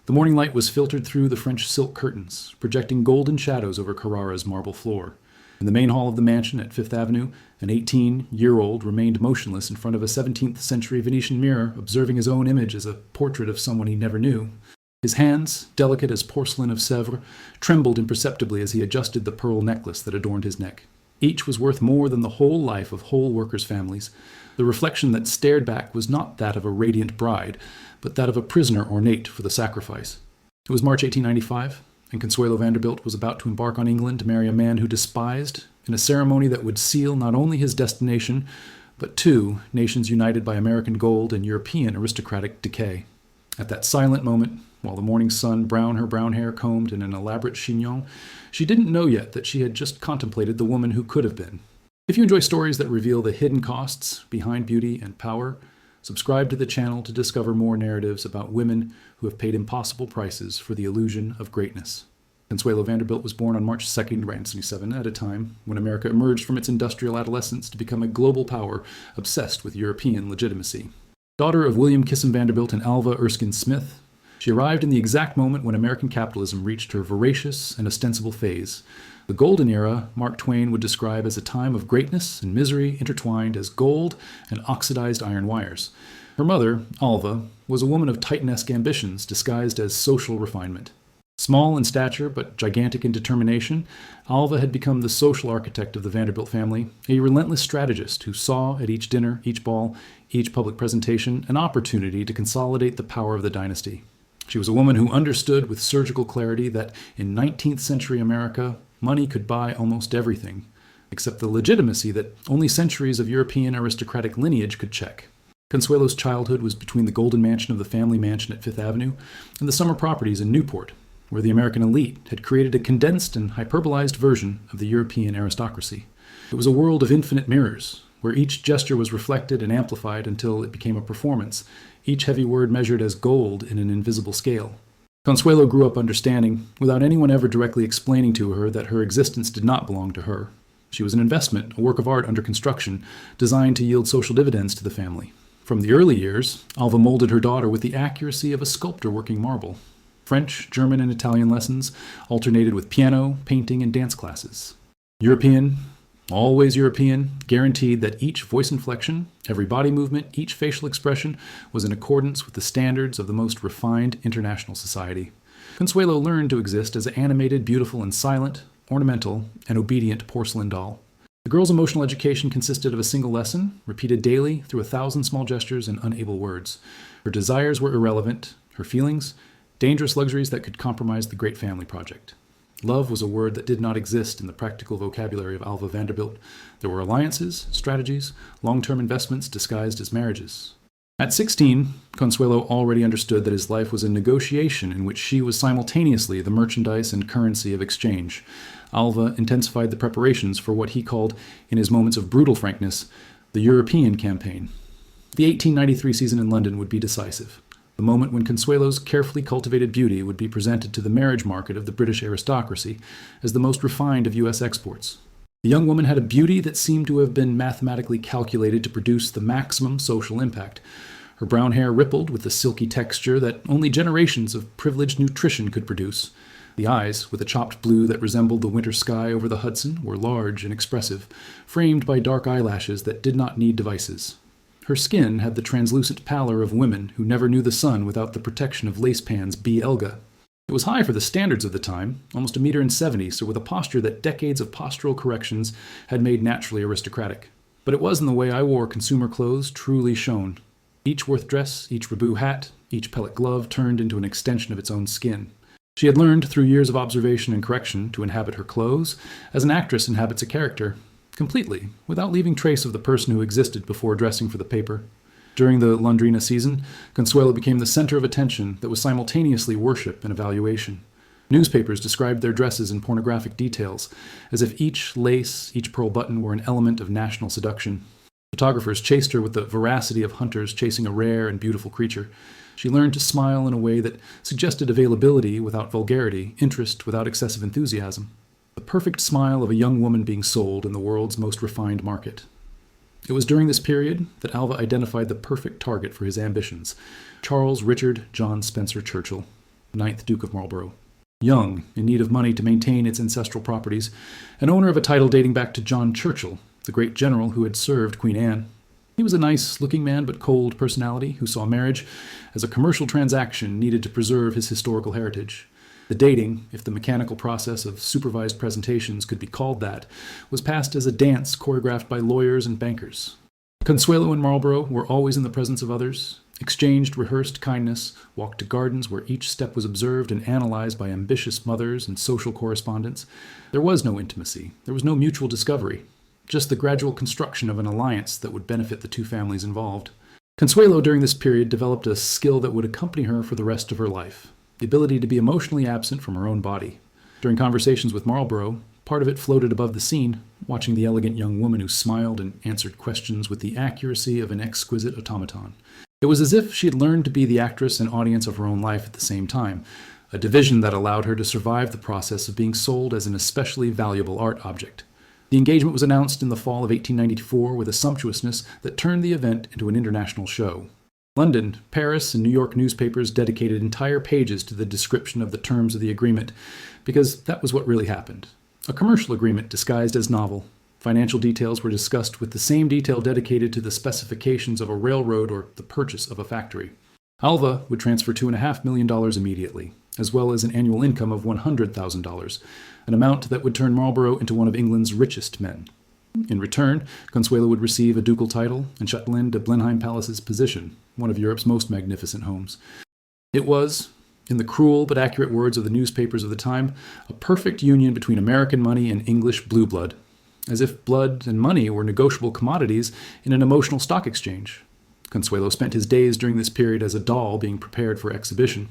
The morning light was filtered through the French silk curtains, projecting golden shadows over Carrara's marble floor. In the main hall of the mansion at Fifth Avenue, an 18-year-old remained motionless in front of a 17th-century Venetian mirror, observing his own image as a portrait of someone he never knew. His hands, delicate as porcelain of Sèvres, trembled imperceptibly as he adjusted the pearl necklace that adorned his neck. Each was worth more than the whole life of whole workers' families. The reflection that stared back was not that of a radiant bride, but that of a prisoner ornate for the sacrifice. It was March 1895, and Consuelo Vanderbilt was about to embark on England to marry a man who despised, in a ceremony that would seal not only his destination, but two nations united by American gold and European aristocratic decay. At that silent moment, while the morning sun browned her brown hair combed in an elaborate chignon, she didn't know yet that she had just contemplated the woman who could have been. If you enjoy stories that reveal the hidden costs behind beauty and power, subscribe to the channel to discover more narratives about women who have paid impossible prices for the illusion of greatness. Consuelo Vanderbilt was born on March 2nd, 1977, at a time when America emerged from its industrial adolescence to become a global power obsessed with European legitimacy. Daughter of William Kissam Vanderbilt and Alva Erskine Smith, she arrived in the exact moment when American capitalism reached her voracious and ostensible phase. The golden era Mark Twain would describe as a time of greatness and misery intertwined as gold and oxidized iron wires. Her mother, Alva, was a woman of Titanesque ambitions disguised as social refinement. Small in stature but gigantic in determination, Alva had become the social architect of the Vanderbilt family, a relentless strategist who saw at each dinner, each ball, each public presentation an opportunity to consolidate the power of the dynasty. She was a woman who understood with surgical clarity that in 19th century America, money could buy almost everything, except the legitimacy that only centuries of European aristocratic lineage could check. Consuelo's childhood was between the golden mansion of the family mansion at Fifth Avenue and the summer properties in Newport, where the American elite had created a condensed and hyperbolized version of the European aristocracy. It was a world of infinite mirrors, where each gesture was reflected and amplified until it became a performance, each heavy word measured as gold in an invisible scale. Consuelo grew up understanding, without anyone ever directly explaining to her that her existence did not belong to her. She was an investment, a work of art under construction, designed to yield social dividends to the family. From the early years, Alva molded her daughter with the accuracy of a sculptor working marble. French, German, and Italian lessons alternated with piano, painting, and dance classes. European, always European, guaranteed that each voice inflection, every body movement, each facial expression was in accordance with the standards of the most refined international society. Consuelo learned to exist as an animated, beautiful, and silent, ornamental, and obedient porcelain doll. The girl's emotional education consisted of a single lesson, repeated daily through 1,000 small gestures and unable words. Her desires were irrelevant, her feelings, dangerous luxuries that could compromise the great family project. Love was a word that did not exist in the practical vocabulary of Alva Vanderbilt. There were alliances, strategies, long-term investments disguised as marriages. At 16, Consuelo already understood that his life was a negotiation in which she was simultaneously the merchandise and currency of exchange. Alva intensified the preparations for what he called, in his moments of brutal frankness, the European campaign. The 1893 season in London would be decisive. The moment when Consuelo's carefully cultivated beauty would be presented to the marriage market of the British aristocracy as the most refined of U.S. exports. The young woman had a beauty that seemed to have been mathematically calculated to produce the maximum social impact. Her brown hair rippled with the silky texture that only generations of privileged nutrition could produce. The eyes, with a chopped blue that resembled the winter sky over the Hudson, were large and expressive, framed by dark eyelashes that did not need devices. Her skin had the translucent pallor of women who never knew the sun without the protection of lace-pans B. Elga. It was high for the standards of the time, almost 1.70 meters, so with a posture that decades of postural corrections had made naturally aristocratic. But it was in the way I wore consumer clothes truly shone. Each Worth dress, each Rabou hat, each pellet glove turned into an extension of its own skin. She had learned through years of observation and correction to inhabit her clothes as an actress inhabits a character, completely, without leaving trace of the person who existed before dressing for the paper. During the Londrina season, Consuelo became the center of attention that was simultaneously worship and evaluation. Newspapers described their dresses in pornographic details, as if each lace, each pearl button were an element of national seduction. Photographers chased her with the veracity of hunters chasing a rare and beautiful creature. She learned to smile in a way that suggested availability without vulgarity, interest without excessive enthusiasm. The perfect smile of a young woman being sold in the world's most refined market. It was during this period that Alva identified the perfect target for his ambitions, Charles Richard John Spencer Churchill. ninth Duke of Marlborough. Young, in need of money to maintain its ancestral properties, and owner of a title dating back to John Churchill, the great general who had served Queen Anne. He was a nice-looking man but cold personality who saw marriage as a commercial transaction needed to preserve his historical heritage. The dating, if the mechanical process of supervised presentations could be called that, was passed as a dance choreographed by lawyers and bankers. Consuelo and Marlborough were always in the presence of others, exchanged rehearsed kindness, walked to gardens where each step was observed and analyzed by ambitious mothers and social correspondents. There was no intimacy. There was no mutual discovery. Just the gradual construction of an alliance that would benefit the two families involved. Consuelo, during this period, developed a skill that would accompany her for the rest of her life, the ability to be emotionally absent from her own body. During conversations with Marlborough, part of it floated above the scene, watching the elegant young woman who smiled and answered questions with the accuracy of an exquisite automaton. It was as if she had learned to be the actress and audience of her own life at the same time, a division that allowed her to survive the process of being sold as an especially valuable art object. The engagement was announced in the fall of 1894 with a sumptuousness that turned the event into an international show. London, Paris, and New York newspapers dedicated entire pages to the description of the terms of the agreement, because that was what really happened. A commercial agreement disguised as novel. Financial details were discussed with the same detail dedicated to the specifications of a railroad or the purchase of a factory. Alva would transfer $2.5 million immediately, as well as an annual income of $100,000, an amount that would turn Marlborough into one of England's richest men. In return, Consuelo would receive a ducal title and Châtelaine de Blenheim Palace's position, one of Europe's most magnificent homes. It was, in the cruel but accurate words of the newspapers of the time, a perfect union between American money and English blue blood, as if blood and money were negotiable commodities in an emotional stock exchange. Consuelo spent his days during this period as a doll being prepared for exhibition.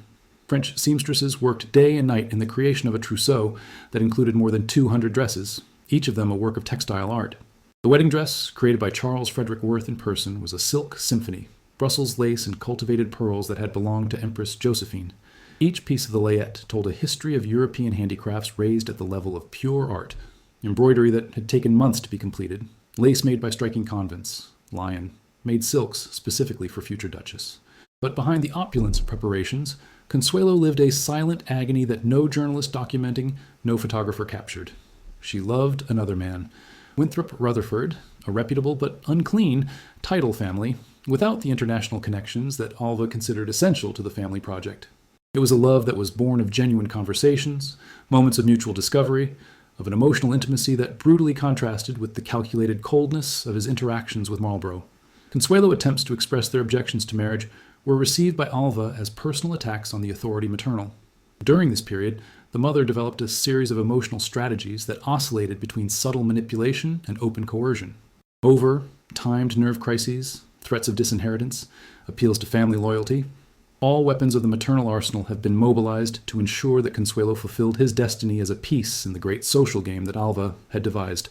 French seamstresses worked day and night in the creation of a trousseau that included more than 200 dresses, each of them a work of textile art. The wedding dress, created by Charles Frederick Worth in person, was a silk symphony, Brussels lace and cultivated pearls that had belonged to Empress Josephine. Each piece of the layette told a history of European handicrafts raised at the level of pure art, embroidery that had taken months to be completed, lace made by striking convents, lion, made silks specifically for future Duchess. But behind the opulence of preparations, Consuelo lived a silent agony that no journalist documenting, no photographer captured. She loved another man, Winthrop Rutherford, a reputable but unclean title family, without the international connections that Alva considered essential to the family project. It was a love that was born of genuine conversations, moments of mutual discovery, of an emotional intimacy that brutally contrasted with the calculated coldness of his interactions with Marlborough. Consuelo attempts to express their objections to marriage were received by Alva as personal attacks on the authority maternal. During this period, the mother developed a series of emotional strategies that oscillated between subtle manipulation and open coercion. Timed nerve crises, threats of disinheritance, appeals to family loyalty. All weapons of the maternal arsenal have been mobilized to ensure that Consuelo fulfilled his destiny as a piece in the great social game that Alva had devised.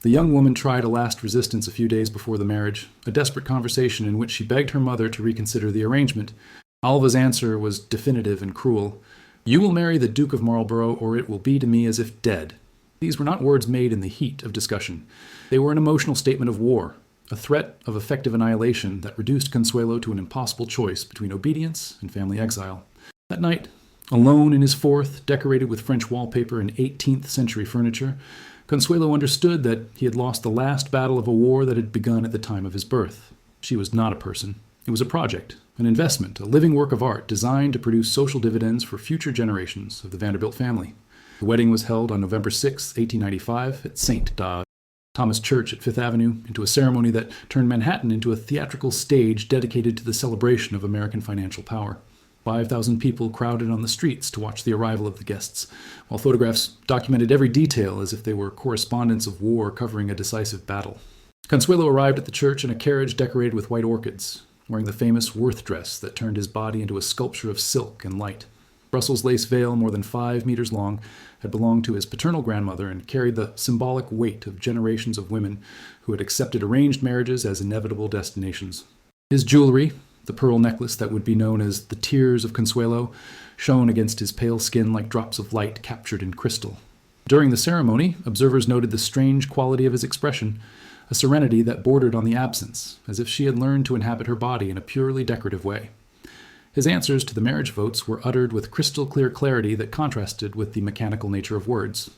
The young woman tried a last resistance a few days before the marriage, a desperate conversation in which she begged her mother to reconsider the arrangement. Alva's answer was definitive and cruel. "You will marry the Duke of Marlborough, or it will be to me as if dead." These were not words made in the heat of discussion. They were an emotional statement of war, a threat of effective annihilation that reduced Consuelo to an impossible choice between obedience and family exile. That night, alone in his fourth, decorated with French wallpaper and 18th century furniture, Consuelo understood that he had lost the last battle of a war that had begun at the time of his birth. She was not a person. It was a project, an investment, a living work of art designed to produce social dividends for future generations of the Vanderbilt family. The wedding was held on November 6, 1895, at St. Thomas Church at Fifth Avenue, into a ceremony that turned Manhattan into a theatrical stage dedicated to the celebration of American financial power. 5,000 people crowded on the streets to watch the arrival of the guests, while photographs documented every detail as if they were correspondence of war covering a decisive battle. Consuelo arrived at the church in a carriage decorated with white orchids, wearing the famous Worth dress that turned his body into a sculpture of silk and light. Brussels lace veil, more than 5 meters long, had belonged to his paternal grandmother and carried the symbolic weight of generations of women who had accepted arranged marriages as inevitable destinations. His jewelry, the pearl necklace that would be known as the Tears of Consuelo, shone against his pale skin like drops of light captured in crystal. During the ceremony, observers noted the strange quality of his expression, a serenity that bordered on the absence, as if she had learned to inhabit her body in a purely decorative way. His answers to the marriage votes were uttered with crystal clear clarity that contrasted with the mechanical nature of words.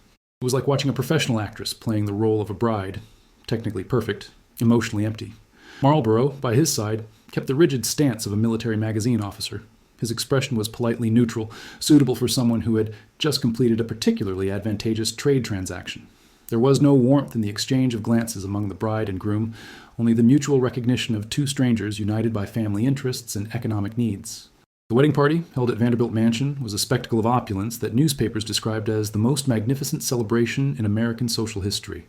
It was like watching a professional actress playing the role of a bride, technically perfect, emotionally empty. Marlborough, by his side, kept the rigid stance of a military magazine officer. His expression was politely neutral, suitable for someone who had just completed a particularly advantageous trade transaction. There was no warmth in the exchange of glances among the bride and groom, only the mutual recognition of two strangers united by family interests and economic needs. The wedding party, held at Vanderbilt Mansion, was a spectacle of opulence that newspapers described as the most magnificent celebration in American social history.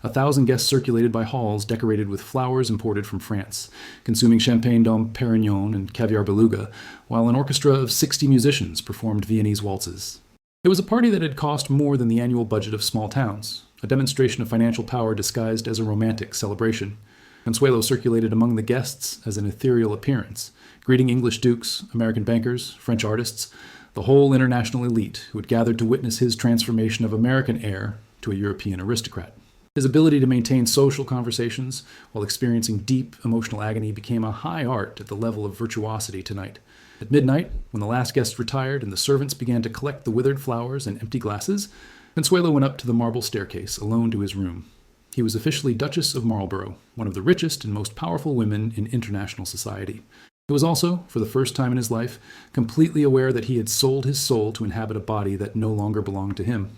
1,000 guests circulated by halls decorated with flowers imported from France, consuming Champagne Dom Perignon and caviar beluga, while an orchestra of 60 musicians performed Viennese waltzes. It was a party that had cost more than the annual budget of small towns, a demonstration of financial power disguised as a romantic celebration. Consuelo circulated among the guests as an ethereal appearance, greeting English dukes, American bankers, French artists, the whole international elite who had gathered to witness his transformation of American heir to a European aristocrat. His ability to maintain social conversations while experiencing deep emotional agony became a high art at the level of virtuosity tonight. At midnight, when the last guest retired and the servants began to collect the withered flowers and empty glasses, Consuelo went up to the marble staircase, alone to his room. He was officially Duchess of Marlborough, one of the richest and most powerful women in international society. He was also, for the first time in his life, completely aware that he had sold his soul to inhabit a body that no longer belonged to him.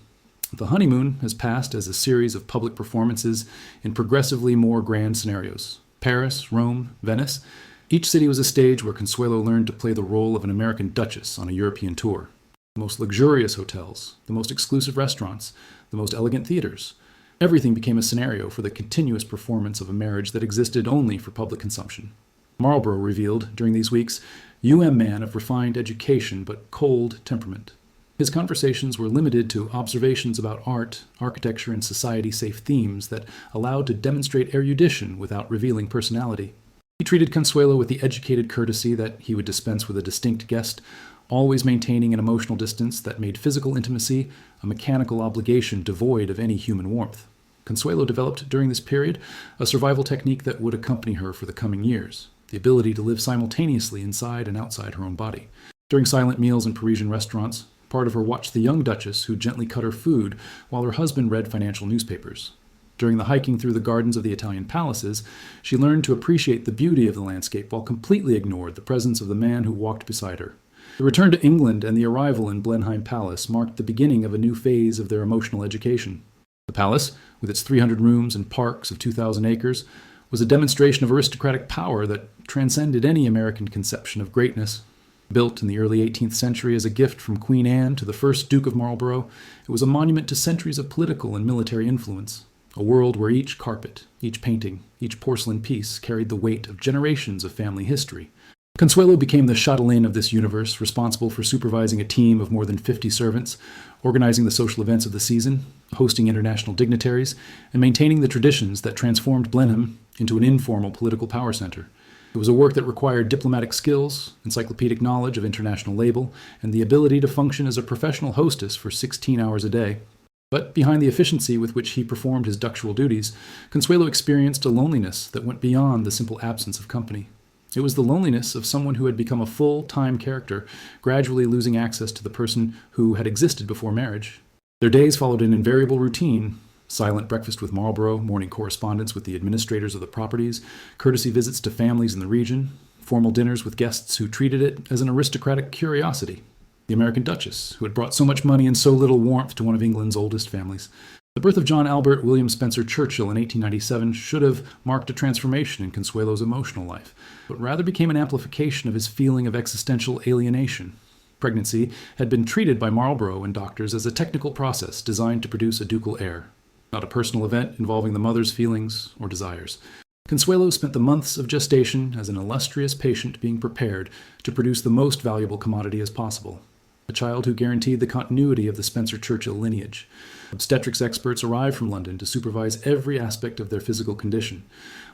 The honeymoon has passed as a series of public performances in progressively more grand scenarios. Paris, Rome, Venice. Each city was a stage where Consuelo learned to play the role of an American duchess on a European tour. The most luxurious hotels, the most exclusive restaurants, the most elegant theaters. Everything became a scenario for the continuous performance of a marriage that existed only for public consumption. Marlborough revealed, during these weeks, man of refined education but cold temperament. His conversations were limited to observations about art, architecture, and society-safe themes that allowed to demonstrate erudition without revealing personality. He treated Consuelo with the educated courtesy that he would dispense with a distinct guest, always maintaining an emotional distance that made physical intimacy a mechanical obligation devoid of any human warmth. Consuelo developed during this period a survival technique that would accompany her for the coming years, the ability to live simultaneously inside and outside her own body. During silent meals in Parisian restaurants, part of her watched the young duchess who gently cut her food while her husband read financial newspapers. During the hiking through the gardens of the Italian palaces, she learned to appreciate the beauty of the landscape while completely ignored the presence of the man who walked beside her. The return to England and the arrival in Blenheim Palace marked the beginning of a new phase of their emotional education. The palace, with its 300 rooms and parks of 2,000 acres, was a demonstration of aristocratic power that transcended any American conception of greatness. Built in the early 18th century as a gift from Queen Anne to the first Duke of Marlborough, it was a monument to centuries of political and military influence, a world where each carpet, each painting, each porcelain piece carried the weight of generations of family history. Consuelo became the chatelaine of this universe, responsible for supervising a team of more than 50 servants, organizing the social events of the season, hosting international dignitaries, and maintaining the traditions that transformed Blenheim into an informal political power center. It was a work that required diplomatic skills, encyclopedic knowledge of international label, and the ability to function as a professional hostess for 16 hours a day. But behind the efficiency with which he performed his ductual duties, Consuelo experienced a loneliness that went beyond the simple absence of company. It was the loneliness of someone who had become a full-time character, gradually losing access to the person who had existed before marriage. Their days followed an invariable routine: silent breakfast with Marlborough, morning correspondence with the administrators of the properties, courtesy visits to families in the region, formal dinners with guests who treated it as an aristocratic curiosity. The American Duchess, who had brought so much money and so little warmth to one of England's oldest families. The birth of John Albert William Spencer Churchill in 1897 should have marked a transformation in Consuelo's emotional life, but rather became an amplification of his feeling of existential alienation. Pregnancy had been treated by Marlborough and doctors as a technical process designed to produce a ducal heir, not a personal event involving the mother's feelings or desires. Consuelo spent the months of gestation as an illustrious patient being prepared to produce the most valuable commodity as possible, a child who guaranteed the continuity of the Spencer-Churchill lineage. Obstetrics experts arrived from London to supervise every aspect of their physical condition,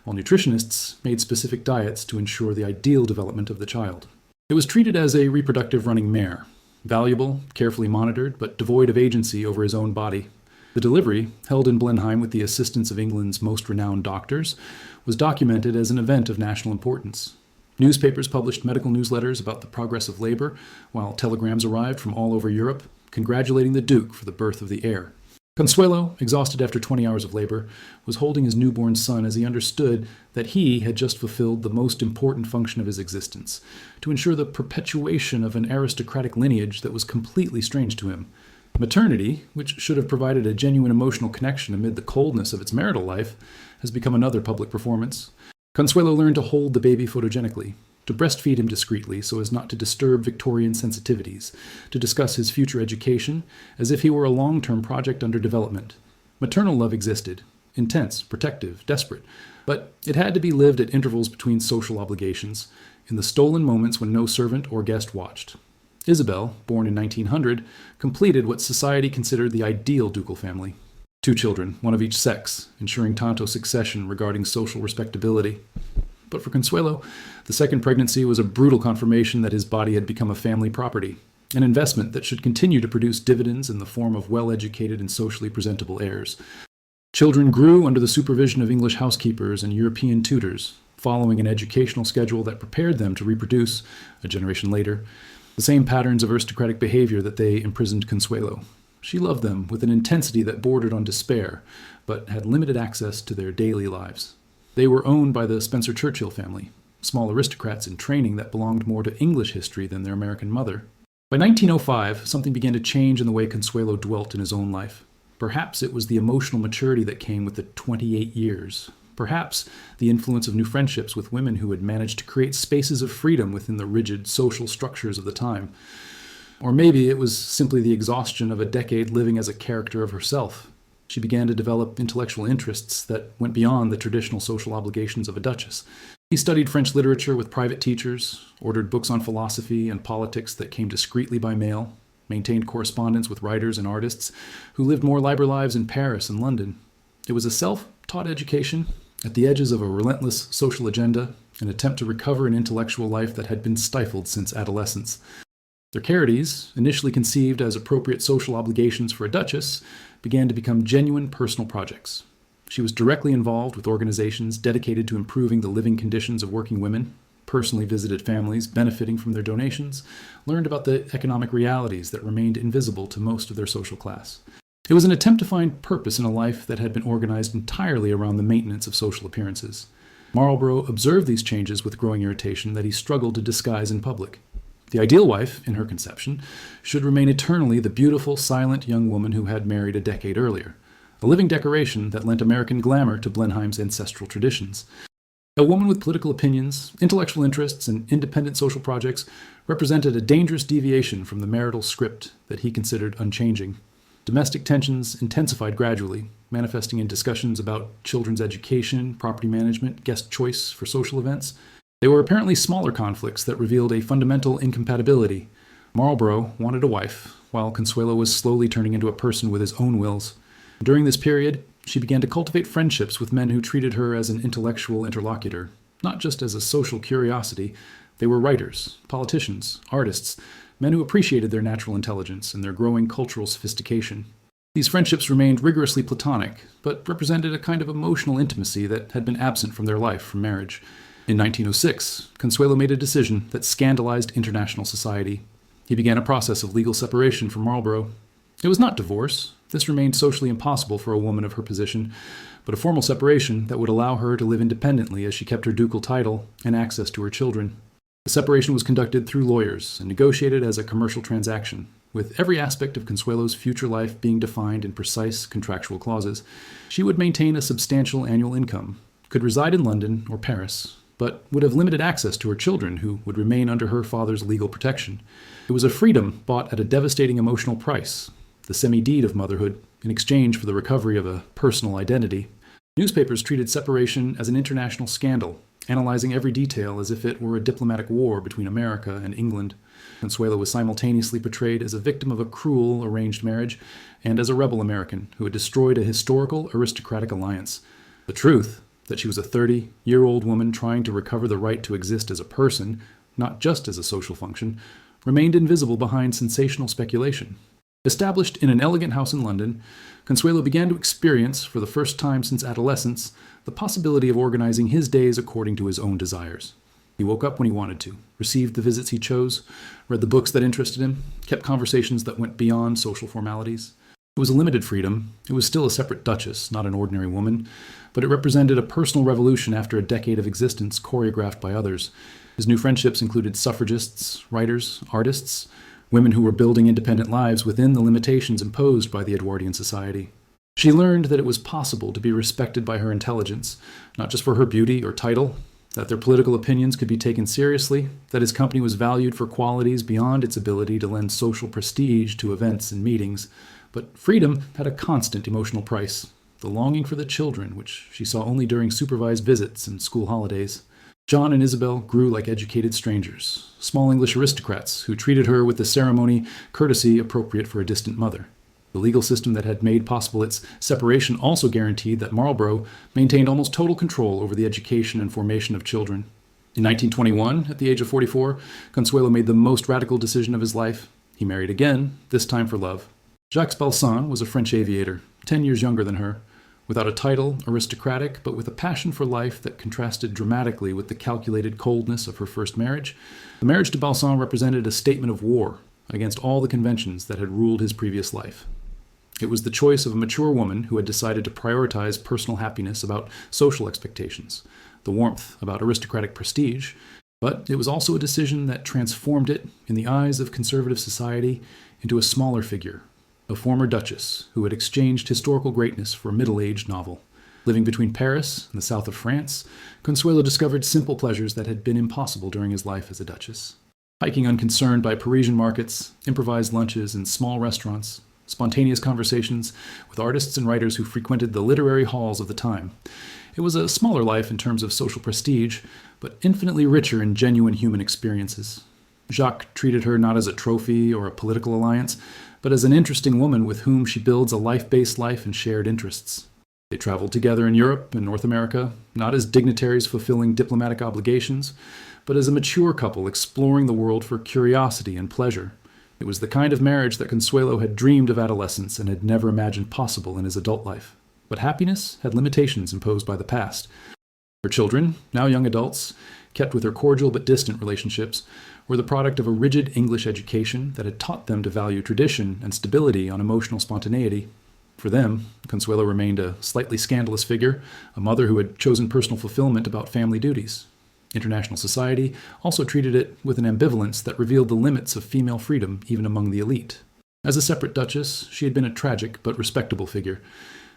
while nutritionists made specific diets to ensure the ideal development of the child. It was treated as a reproductive running mare, valuable, carefully monitored, but devoid of agency over his own body. The delivery, held in Blenheim with the assistance of England's most renowned doctors, was documented as an event of national importance. Newspapers published medical newsletters about the progress of labor, while telegrams arrived from all over Europe, congratulating the Duke for the birth of the heir. Consuelo, exhausted after 20 hours of labor, was holding his newborn son as he understood that he had just fulfilled the most important function of his existence, to ensure the perpetuation of an aristocratic lineage that was completely strange to him. Maternity, which should have provided a genuine emotional connection amid the coldness of its marital life, has become another public performance. Consuelo learned to hold the baby photogenically, to breastfeed him discreetly so as not to disturb Victorian sensitivities, to discuss his future education as if he were a long-term project under development. Maternal love existed, intense, protective, desperate, but it had to be lived at intervals between social obligations, in the stolen moments when no servant or guest watched. Isabel, born in 1900, completed what society considered the ideal ducal family. 2 children, one of each sex, ensuring tanto succession regarding social respectability. But for Consuelo, the second pregnancy was a brutal confirmation that his body had become a family property, an investment that should continue to produce dividends in the form of well-educated and socially presentable heirs. Children grew under the supervision of English housekeepers and European tutors, following an educational schedule that prepared them to reproduce, a generation later, the same patterns of aristocratic behavior that they imprisoned Consuelo. She loved them with an intensity that bordered on despair, but had limited access to their daily lives. They were owned by the Spencer Churchill family, small aristocrats in training that belonged more to English history than their American mother. By 1905, something began to change in the way Consuelo dwelt in his own life. Perhaps it was the emotional maturity that came with the 28 years. Perhaps the influence of new friendships with women who had managed to create spaces of freedom within the rigid social structures of the time. Or maybe it was simply the exhaustion of a decade living as a character of herself. She began to develop intellectual interests that went beyond the traditional social obligations of a duchess. He studied French literature with private teachers, ordered books on philosophy and politics that came discreetly by mail, maintained correspondence with writers and artists who lived more liber lives in Paris and London. It was a self-taught education at the edges of a relentless social agenda, an attempt to recover an intellectual life that had been stifled since adolescence. Their charities, initially conceived as appropriate social obligations for a duchess, began to become genuine personal projects. She was directly involved with organizations dedicated to improving the living conditions of working women, personally visited families benefiting from their donations, learned about the economic realities that remained invisible to most of their social class. It was an attempt to find purpose in a life that had been organized entirely around the maintenance of social appearances. Marlborough observed these changes with growing irritation that he struggled to disguise in public. The ideal wife, in her conception, should remain eternally the beautiful, silent young woman who had married a decade earlier, a living decoration that lent American glamour to Blenheim's ancestral traditions. A woman with political opinions, intellectual interests, and independent social projects represented a dangerous deviation from the marital script that he considered unchanging. Domestic tensions intensified gradually, manifesting in discussions about children's education, property management, guest choice for social events. They were apparently smaller conflicts that revealed a fundamental incompatibility. Marlborough wanted a wife, while Consuelo was slowly turning into a person with his own wills. During this period, she began to cultivate friendships with men who treated her as an intellectual interlocutor, not just as a social curiosity. They were writers, politicians, artists, men who appreciated their natural intelligence and their growing cultural sophistication. These friendships remained rigorously platonic, but represented a kind of emotional intimacy that had been absent from their life from marriage. In 1906, Consuelo made a decision that scandalized international society. He began a process of legal separation from Marlborough. It was not divorce. This remained socially impossible for a woman of her position, but a formal separation that would allow her to live independently as she kept her ducal title and access to her children. The separation was conducted through lawyers and negotiated as a commercial transaction, with every aspect of Consuelo's future life being defined in precise contractual clauses. She would maintain a substantial annual income, could reside in London or Paris, but would have limited access to her children, who would remain under her father's legal protection. It was a freedom bought at a devastating emotional price, the semi-deed of motherhood, in exchange for the recovery of a personal identity. Newspapers treated separation as an international scandal, analyzing every detail as if it were a diplomatic war between America and England. Consuelo was simultaneously portrayed as a victim of a cruel arranged marriage and as a rebel American who had destroyed a historical aristocratic alliance. The truth, that she was a 30-year-old woman trying to recover the right to exist as a person, not just as a social function, remained invisible behind sensational speculation. Established in an elegant house in London, Consuelo began to experience, for the first time since adolescence, the possibility of organizing his days according to his own desires. He woke up when he wanted to, received the visits he chose, read the books that interested him, kept conversations that went beyond social formalities. It was a limited freedom. It was still a separate duchess, not an ordinary woman, but it represented a personal revolution after a decade of existence choreographed by others. His new friendships included suffragists, writers, artists, women who were building independent lives within the limitations imposed by the Edwardian society. She learned that it was possible to be respected by her intelligence, not just for her beauty or title, that their political opinions could be taken seriously, that his company was valued for qualities beyond its ability to lend social prestige to events and meetings. But freedom had a constant emotional price, the longing for the children, which she saw only during supervised visits and school holidays. John and Isabel grew like educated strangers, small English aristocrats who treated her with the ceremony courtesy appropriate for a distant mother. The legal system that had made possible its separation also guaranteed that Marlborough maintained almost total control over the education and formation of children. In 1921, at the age of 44, Consuelo made the most radical decision of his life. He married again, this time for love. Jacques Balsan was a French aviator, 10 years younger than her. Without a title, aristocratic, but with a passion for life that contrasted dramatically with the calculated coldness of her first marriage, the marriage to Balsan represented a statement of war against all the conventions that had ruled his previous life. It was the choice of a mature woman who had decided to prioritize personal happiness about social expectations, the warmth about aristocratic prestige, but it was also a decision that transformed it, in the eyes of conservative society, into a smaller figure, a former duchess who had exchanged historical greatness for a middle-aged novel. Living between Paris and the south of France, Consuelo discovered simple pleasures that had been impossible during his life as a duchess. Hiking unconcerned by Parisian markets, improvised lunches in small restaurants, spontaneous conversations with artists and writers who frequented the literary halls of the time. It was a smaller life in terms of social prestige, but infinitely richer in genuine human experiences. Jacques treated her not as a trophy or a political alliance, but as an interesting woman with whom she builds a life-based life and shared interests. They traveled together in Europe and North America, not as dignitaries fulfilling diplomatic obligations, but as a mature couple exploring the world for curiosity and pleasure. It was the kind of marriage that Consuelo had dreamed of adolescence and had never imagined possible in his adult life. But happiness had limitations imposed by the past. Her children, now young adults, kept with her cordial but distant relationships, were the product of a rigid English education that had taught them to value tradition and stability on emotional spontaneity. For them, Consuelo remained a slightly scandalous figure, a mother who had chosen personal fulfillment about family duties. International society also treated it with an ambivalence that revealed the limits of female freedom even among the elite. As a separate duchess, she had been a tragic but respectable figure.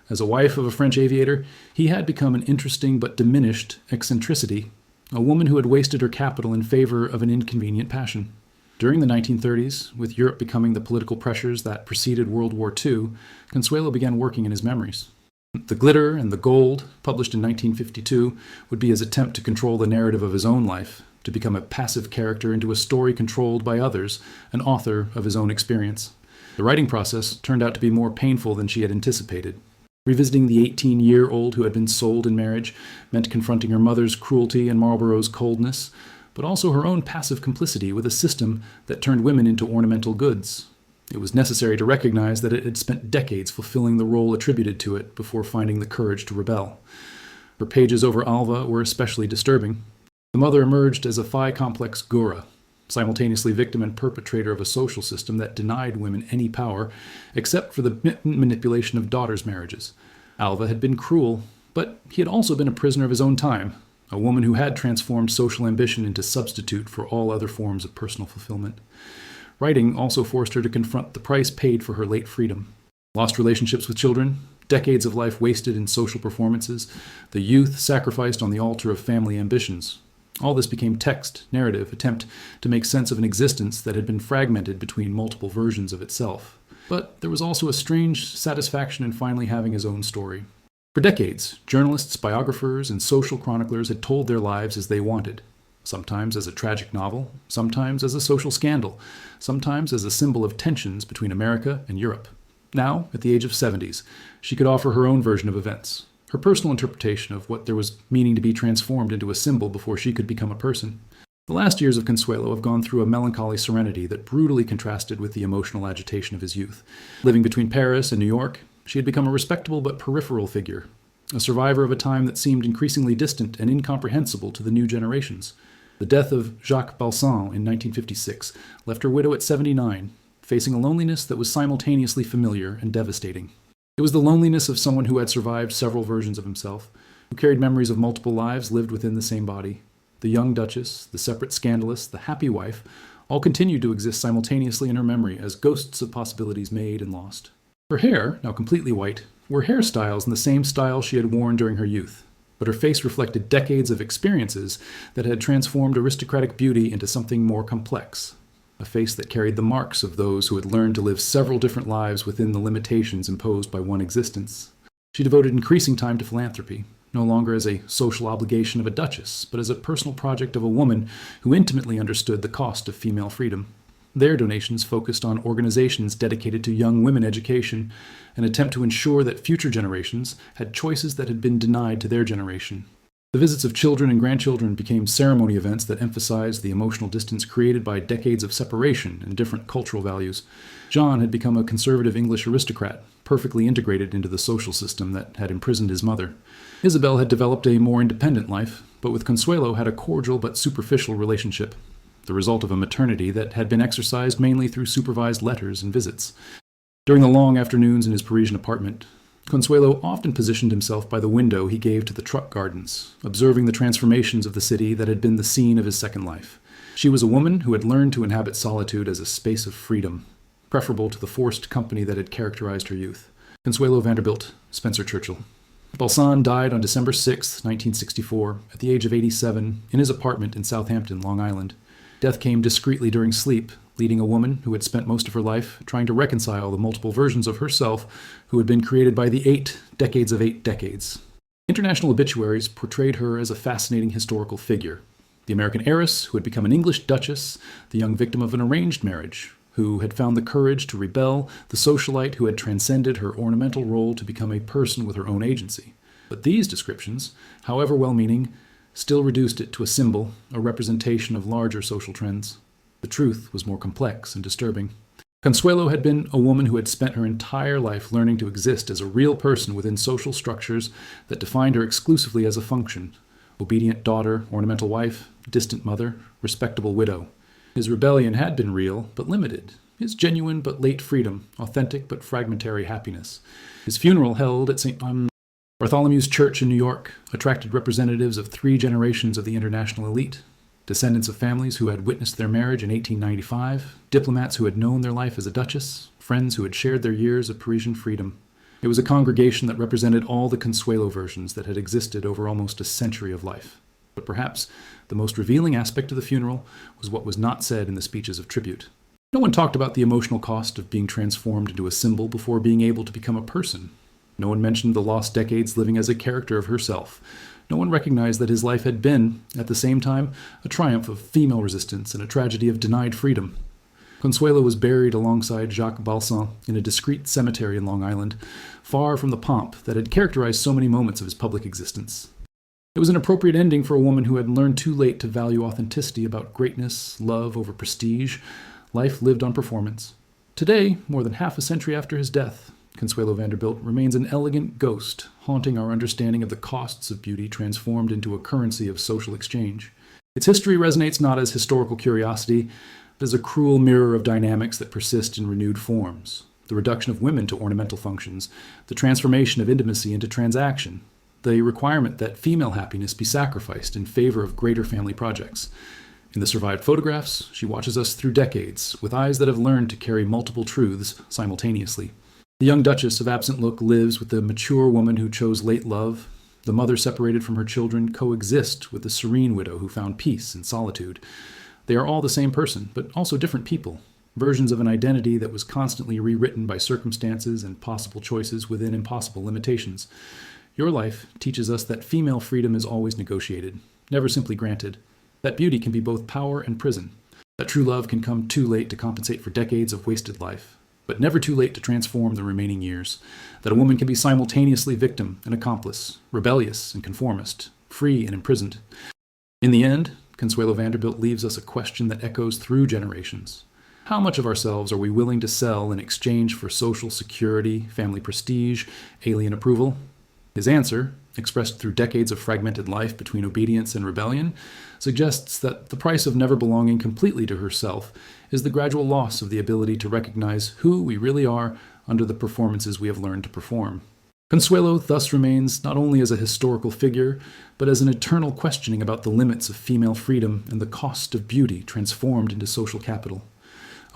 As a wife of a French aviator, he had become an interesting but diminished eccentricity, a woman who had wasted her capital in favor of an inconvenient passion. During the 1930s, with Europe becoming the political pressures that preceded World War II, Consuelo began working in his memories. The Glitter and the Gold, published in 1952, would be his attempt to control the narrative of his own life, to become a passive character into a story controlled by others, an author of his own experience. The writing process turned out to be more painful than she had anticipated. Revisiting the 18-year-old who had been sold in marriage meant confronting her mother's cruelty and Marlborough's coldness, but also her own passive complicity with a system that turned women into ornamental goods. It was necessary to recognize that it had spent decades fulfilling the role attributed to it before finding the courage to rebel. Her pages over Alva were especially disturbing. The mother emerged as a phi-complex Gora, simultaneously victim and perpetrator of a social system that denied women any power, except for the manipulation of daughters' marriages. Alva had been cruel, but he had also been a prisoner of his own time, a woman who had transformed social ambition into substitute for all other forms of personal fulfillment. Writing also forced her to confront the price paid for her late freedom. Lost relationships with children, decades of life wasted in social performances, the youth sacrificed on the altar of family ambitions. All this became text, narrative, attempt to make sense of an existence that had been fragmented between multiple versions of itself. But there was also a strange satisfaction in finally having his own story. For decades, journalists, biographers, and social chroniclers had told their lives as they wanted. Sometimes as a tragic novel, sometimes as a social scandal, sometimes as a symbol of tensions between America and Europe. Now, at the age of 70s, she could offer her own version of events, her personal interpretation of what there was meaning to be transformed into a symbol before she could become a person. The last years of Consuelo have gone through a melancholy serenity that brutally contrasted with the emotional agitation of his youth. Living between Paris and New York, she had become a respectable but peripheral figure, a survivor of a time that seemed increasingly distant and incomprehensible to the new generations. The death of Jacques Balsan in 1956 left her widow at 79, facing a loneliness that was simultaneously familiar and devastating. It was the loneliness of someone who had survived several versions of himself, who carried memories of multiple lives lived within the same body. The young duchess, the separate scandalous, the happy wife, all continued to exist simultaneously in her memory as ghosts of possibilities made and lost. Her hair, now completely white, were hairstyles in the same style she had worn during her youth, but her face reflected decades of experiences that had transformed aristocratic beauty into something more complex. A face that carried the marks of those who had learned to live several different lives within the limitations imposed by one existence. She devoted increasing time to philanthropy, no longer as a social obligation of a duchess, but as a personal project of a woman who intimately understood the cost of female freedom. Their donations focused on organizations dedicated to young women education, an attempt to ensure that future generations had choices that had been denied to their generation. The visits of children and grandchildren became ceremony events that emphasized the emotional distance created by decades of separation and different cultural values. John had become a conservative English aristocrat, perfectly integrated into the social system that had imprisoned his mother. Isabel had developed a more independent life, but with Consuelo had a cordial but superficial relationship, the result of a maternity that had been exercised mainly through supervised letters and visits. During the long afternoons in his Parisian apartment, Consuelo often positioned himself by the window he gave to the truck gardens, observing the transformations of the city that had been the scene of his second life. She was a woman who had learned to inhabit solitude as a space of freedom, preferable to the forced company that had characterized her youth. Consuelo Vanderbilt, Spencer Churchill. Balsan died on December 6, 1964, at the age of 87, in his apartment in Southampton, Long Island. Death came discreetly during sleep, leading a woman who had spent most of her life trying to reconcile the multiple versions of herself who had been created by the 8 decades of 8 decades. International obituaries portrayed her as a fascinating historical figure. The American heiress who had become an English duchess, the young victim of an arranged marriage, who had found the courage to rebel, the socialite who had transcended her ornamental role to become a person with her own agency. But these descriptions, however well-meaning, still reduced it to a symbol, a representation of larger social trends. The truth was more complex and disturbing. Consuelo had been a woman who had spent her entire life learning to exist as a real person within social structures that defined her exclusively as a function: obedient daughter, ornamental wife, distant mother, respectable widow. His rebellion had been real, but limited. His genuine but late freedom, authentic but fragmentary happiness. His funeral, held at St. Bartholomew's Church in New York, attracted representatives of 3 generations of the international elite, descendants of families who had witnessed their marriage in 1895, diplomats who had known their life as a duchess, friends who had shared their years of Parisian freedom. It was a congregation that represented all the Consuelo versions that had existed over almost a century of life. But perhaps the most revealing aspect of the funeral was what was not said in the speeches of tribute. No one talked about the emotional cost of being transformed into a symbol before being able to become a person. No one mentioned the lost decades living as a character of herself. No one recognized that his life had been, at the same time, a triumph of female resistance and a tragedy of denied freedom. Consuelo was buried alongside Jacques Balsan in a discreet cemetery in Long Island, far from the pomp that had characterized so many moments of his public existence. It was an appropriate ending for a woman who had learned too late to value authenticity about greatness, love over prestige, life lived on performance. Today, more than half a century after his death, Consuelo Vanderbilt remains an elegant ghost, haunting our understanding of the costs of beauty transformed into a currency of social exchange. Its history resonates not as historical curiosity, but as a cruel mirror of dynamics that persist in renewed forms. The reduction of women to ornamental functions, the transformation of intimacy into transaction, the requirement that female happiness be sacrificed in favor of greater family projects. In the survived photographs, she watches us through decades, with eyes that have learned to carry multiple truths simultaneously. The young duchess of absent look lives with the mature woman who chose late love. The mother separated from her children coexist with the serene widow who found peace in solitude. They are all the same person, but also different people, versions of an identity that was constantly rewritten by circumstances and possible choices within impossible limitations. Your life teaches us that female freedom is always negotiated, never simply granted. That beauty can be both power and prison. That true love can come too late to compensate for decades of wasted life, but never too late to transform the remaining years. That a woman can be simultaneously victim and accomplice, rebellious and conformist, free and imprisoned. In the end, Consuelo Vanderbilt leaves us a question that echoes through generations. How much of ourselves are we willing to sell in exchange for social security, family prestige, alien approval? His answer expressed through decades of fragmented life between obedience and rebellion, suggests that the price of never belonging completely to herself is the gradual loss of the ability to recognize who we really are under the performances we have learned to perform. Consuelo thus remains not only as a historical figure, but as an eternal questioning about the limits of female freedom and the cost of beauty transformed into social capital.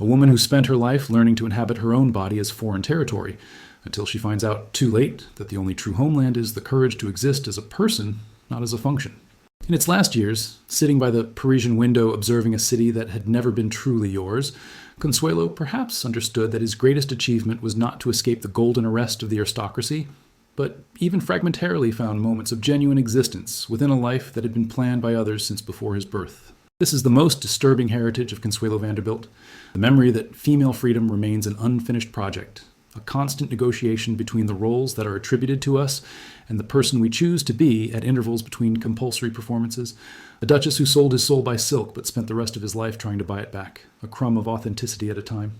A woman who spent her life learning to inhabit her own body as foreign territory, until she finds out too late that the only true homeland is the courage to exist as a person, not as a function. In its last years, sitting by the Parisian window observing a city that had never been truly yours, Consuelo perhaps understood that his greatest achievement was not to escape the golden arrest of the aristocracy, but even fragmentarily found moments of genuine existence within a life that had been planned by others since before his birth. This is the most disturbing heritage of Consuelo Vanderbilt, the memory that female freedom remains an unfinished project, a constant negotiation between the roles that are attributed to us and the person we choose to be at intervals between compulsory performances, a duchess who sold his soul by silk but spent the rest of his life trying to buy it back, a crumb of authenticity at a time.